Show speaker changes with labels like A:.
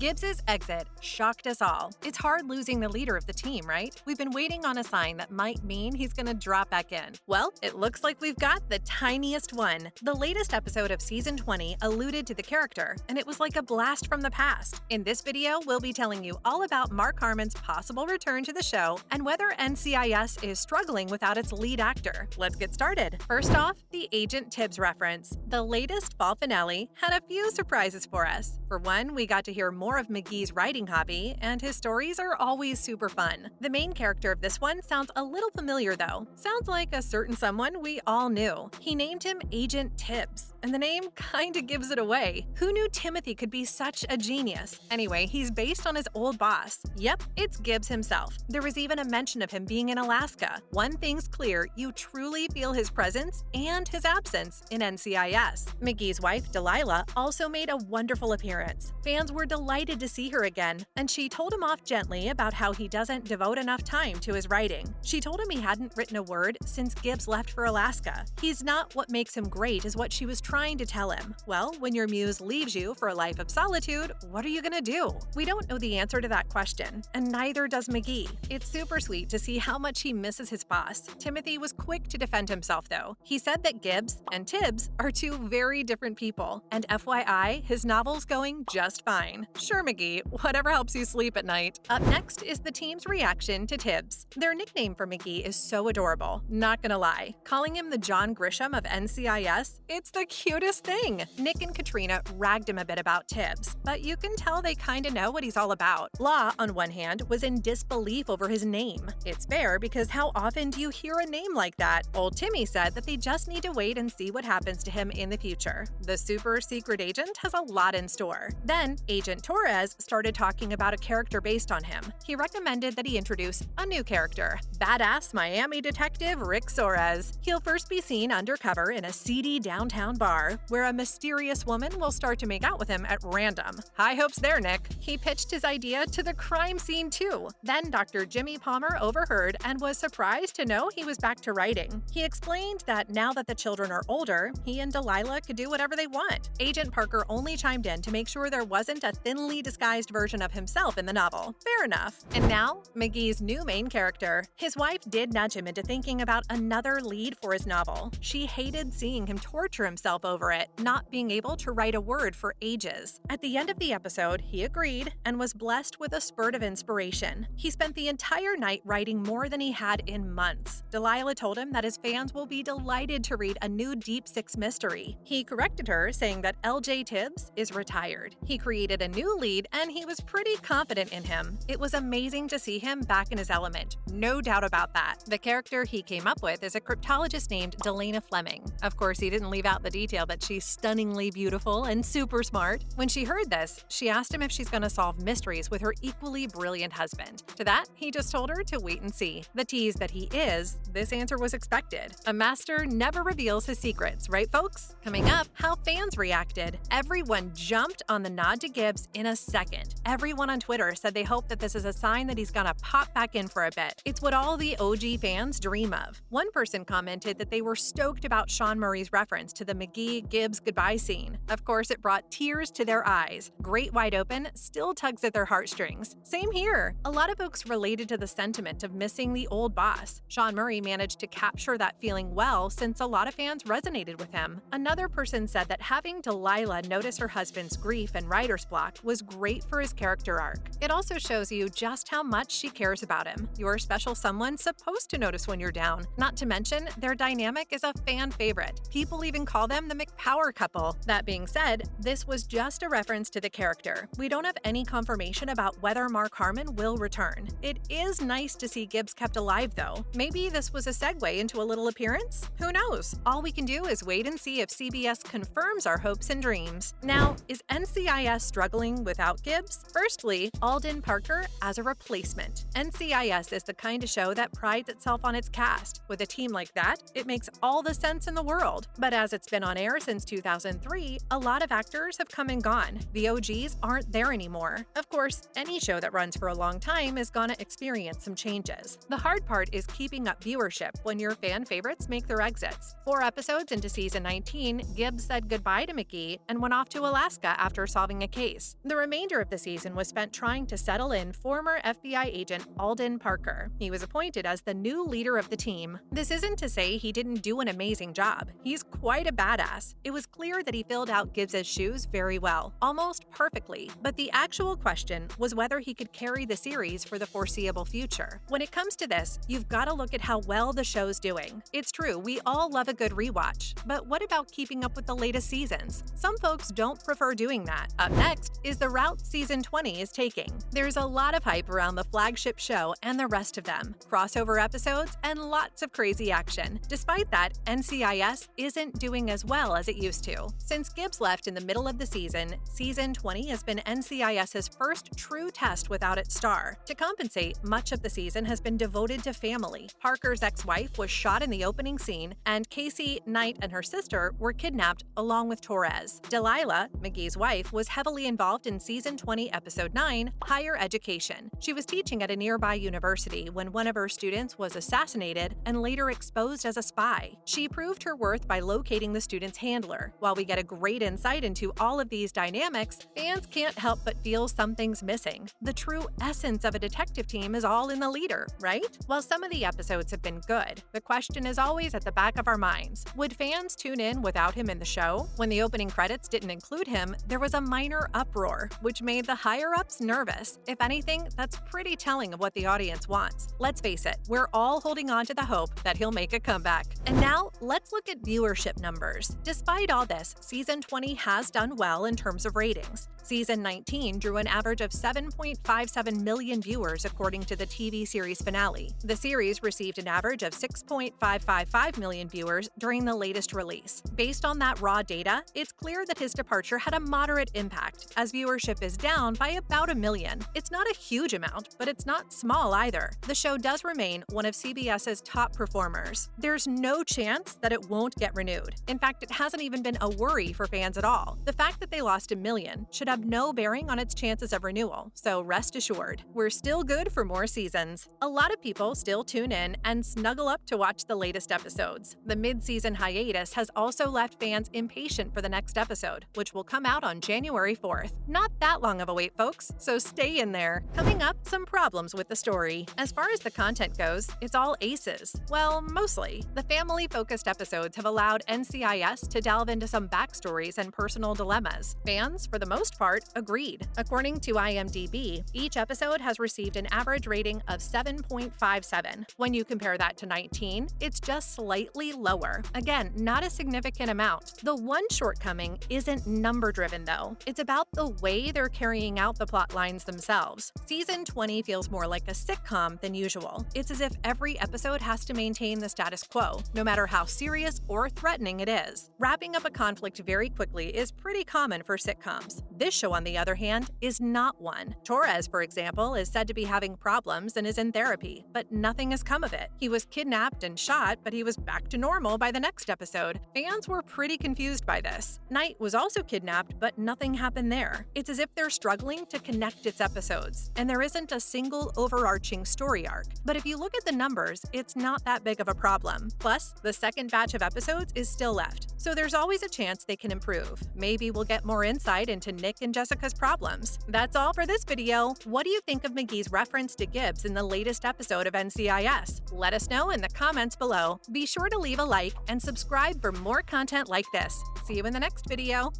A: Gibbs's exit shocked us all. It's hard losing the leader of the team, right? We've been waiting on a sign that might mean he's gonna drop back in. Well, it looks like we've got the tiniest one. The latest episode of Season 20 alluded to the character, and it was like a blast from the past. In this video, we'll be telling you all about Mark Harmon's possible return to the show and whether NCIS is struggling without its lead actor. Let's get started. First off, the Agent Tibbs reference. The latest fall finale had a few surprises for us. For one, we got to hear more of McGee's writing hobby, and his stories are always super fun. The main character of this one sounds a little familiar though. Sounds like a certain someone we all knew. He named him Agent Tibbs, and the name kinda gives it away. Who knew Timothy could be such a genius? Anyway, he's based on his old boss. Yep, it's Gibbs himself. There was even a mention of him being in Alaska. One thing's clear, you truly feel his presence and his absence in NCIS. McGee's wife, Delilah, also made a wonderful appearance. Fans were delighted to see her again, and she told him off gently about how he doesn't devote enough time to his writing. She told him he hadn't written a word since Gibbs left for Alaska. He's not what makes him great is what she was trying to tell him. Well, when your muse leaves you for a life of solitude, what are you gonna do? We don't know the answer to that question, and neither does McGee. It's super sweet to see how much he misses his boss. Timothy was quick to defend himself though. He said that Gibbs and Tibbs are two very different people, and FYI, his novel's going just fine. Sure, McGee, whatever helps you sleep at night. Up next is the team's reaction to Tibbs. Their nickname for McGee is so adorable, not gonna lie. Calling him the John Grisham of NCIS, it's the cutest thing. Nick and Katrina ragged him a bit about Tibbs, but you can tell they kinda know what he's all about. Law, on one hand, was in disbelief over his name. It's fair because how often do you hear a name like that? Old Timmy said that they just need to wait and see what happens to him in the future. The super secret agent has a lot in store. Then, Agent Torres started talking about a character based on him. He recommended that he introduce a new character, badass Miami detective Rick Suarez. He'll first be seen undercover in a seedy downtown bar, where a mysterious woman will start to make out with him at random. High hopes there, Nick. He pitched his idea to the crime scene too. Then Dr. Jimmy Palmer overheard and was surprised to know he was back to writing. He explained that now that the children are older, he and Delilah could do whatever they want. Agent Parker only chimed in to make sure there wasn't a thinly disguised version of himself in the novel. Fair enough. And now, McGee's new main character. His wife did nudge him into thinking about another lead for his novel. She hated seeing him torture himself over it, not being able to write a word for ages. At the end of the episode, he agreed and was blessed with a spurt of inspiration. He spent the entire night writing more than he had in months. Delilah told him that his fans will be delighted to read a new Deep Six mystery. He corrected her, saying that LJ Tibbs is retired. He created a new lead, and he was pretty confident in him. It was amazing to see him back in his element. No doubt about that. The character he came up with is a cryptologist named Delana Fleming. Of course, he didn't leave out the detail that she's stunningly beautiful and super smart. When she heard this, she asked him if she's gonna solve mysteries with her equally brilliant husband. To that, he just told her to wait and see. The tease that he is, this answer was expected. A master never reveals his secrets, right folks? Coming up, how fans reacted. Everyone jumped on the nod to Gibbs in a second. Everyone on Twitter said they hope that this is a sign that he's gonna pop back in for a bit. It's what all the OG fans dream of. One person commented that they were stoked about Sean Murray's reference to the McGee-Gibbs goodbye scene. Of course, it brought tears to their eyes. Great Wide Open still tugs at their heartstrings. Same here. A lot of folks related to the sentiment of missing the old boss. Sean Murray managed to capture that feeling well since a lot of fans resonated with him. Another person said that having Delilah notice her husband's grief and writer's block was great for his character arc. It also shows you just how much she cares about him. Your special someone's supposed to notice when you're down. Not to mention, their dynamic is a fan favorite. People even call them the McPower couple. That being said, this was just a reference to the character. We don't have any confirmation about whether Mark Harmon will return. It is nice to see Gibbs kept alive though. Maybe this was a segue into a little appearance? Who knows? All we can do is wait and see if CBS confirms our hopes and dreams. Now, is NCIS struggling without Gibbs? Firstly, Alden Parker as a replacement. NCIS is the kind of show that prides itself on its cast. With a team like that, it makes all the sense in the world. But as it's been on air since 2003, a lot of actors have come and gone. The OGs aren't there anymore. Of course, any show that runs for a long time is gonna experience some changes. The hard part is keeping up viewership when your fan favorites make their exits. 4 episodes into season 19, Gibbs said goodbye to McGee and went off to Alaska after solving a case. The remainder of the season was spent trying to settle in former FBI agent Alden Parker. He was appointed as the new leader of the team. This isn't to say he didn't do an amazing job. He's quite a badass. It was clear that he filled out Gibbs' shoes very well, almost perfectly. But the actual question was whether he could carry the series for the foreseeable future. When it comes to this, you've got to look at how well the show's doing. It's true, we all love a good rewatch, but what about keeping up with the latest seasons? Some folks don't prefer doing that. Up next is the route Season 20 is taking. There's a lot of hype around the flagship show and the rest of them. Crossover episodes and lots of crazy action. Despite that, NCIS isn't doing as well as it used to. Since Gibbs left in the middle of the season, Season 20 has been NCIS's first true test without its star. To compensate, much of the season has been devoted to family. Parker's ex-wife was shot in the opening scene, and Casey, Knight, and her sister were kidnapped along with Torres. Delilah, McGee's wife, was heavily involved in Season 20, Episode 9, Higher Education. She was teaching at a nearby university when one of her students was assassinated and later exposed as a spy. She proved her worth by locating the student's handler. While we get a great insight into all of these dynamics, fans can't help but feel something's missing. The true essence of a detective team is all in the leader, right? While some of the episodes have been good, the question is always at the back of our minds. Would fans tune in without him in the show? When the opening credits didn't include him, there was a minor uproar, which made the higher-ups nervous. If anything, that's pretty telling of what the audience wants. Let's face it, we're all holding on to the hope that he'll make a comeback. And now, let's look at viewership numbers. Despite all this, Season 20 has done well in terms of ratings. Season 19 drew an average of 7.57 million viewers according to the TV series finale. The series received an average of 6.555 million viewers during the latest release. Based on that raw data, it's clear that his departure had a moderate impact, as viewership is down by about 1 million. It's not a huge amount, but it's not small either. The show does remain one of CBS's top performers. There's no chance that it won't get renewed. In fact, it hasn't even been a worry for fans at all. The fact that they lost 1 million should have no bearing on its chances of renewal, so rest assured, we're still good for more seasons. A lot of people still tune in and snuggle up to watch the latest episodes. The mid-season hiatus has also left fans impatient for the next episode, which will come out on January 4th. Not that long of a wait, folks, so stay in there. Coming up, some problems with the story. As far as the content goes, it's all aces. Well, mostly. The family-focused episodes have allowed NCIS to delve into some backstories and personal dilemmas. Fans, for the most part, agreed. According to IMDb, each episode has received an average rating of 7.57. When you compare that to 19, it's just slightly lower. Again, not a significant amount. The one shortcoming isn't number-driven, though. It's about the way they're carrying out the plot lines themselves. Season 20 feels more like a sitcom than usual. It's as if every episode has to maintain the status quo, no matter how serious or threatening it is. Wrapping up a conflict very quickly is pretty common for sitcoms. This show, on the other hand, is not one. Torres, for example, is said to be having problems and is in therapy, but nothing has come of it. He was kidnapped and shot, but he was back to normal by the next episode. Fans were pretty confused by this. Knight was also kidnapped, but nothing happened there. It's as if they're struggling to connect its episodes, and there isn't a single overarching story arc. But if you look at the numbers, it's not that big of a problem. Plus, the second batch of episodes is still left, so there's always a chance they can improve. Maybe we'll get more insight into Nick and Jessica's problems. That's all for this video. What do you think of McGee's reference to Gibbs in the latest episode of NCIS? Let us know in the comments below. Be sure to leave a like and subscribe for more content like this. See you in the next video.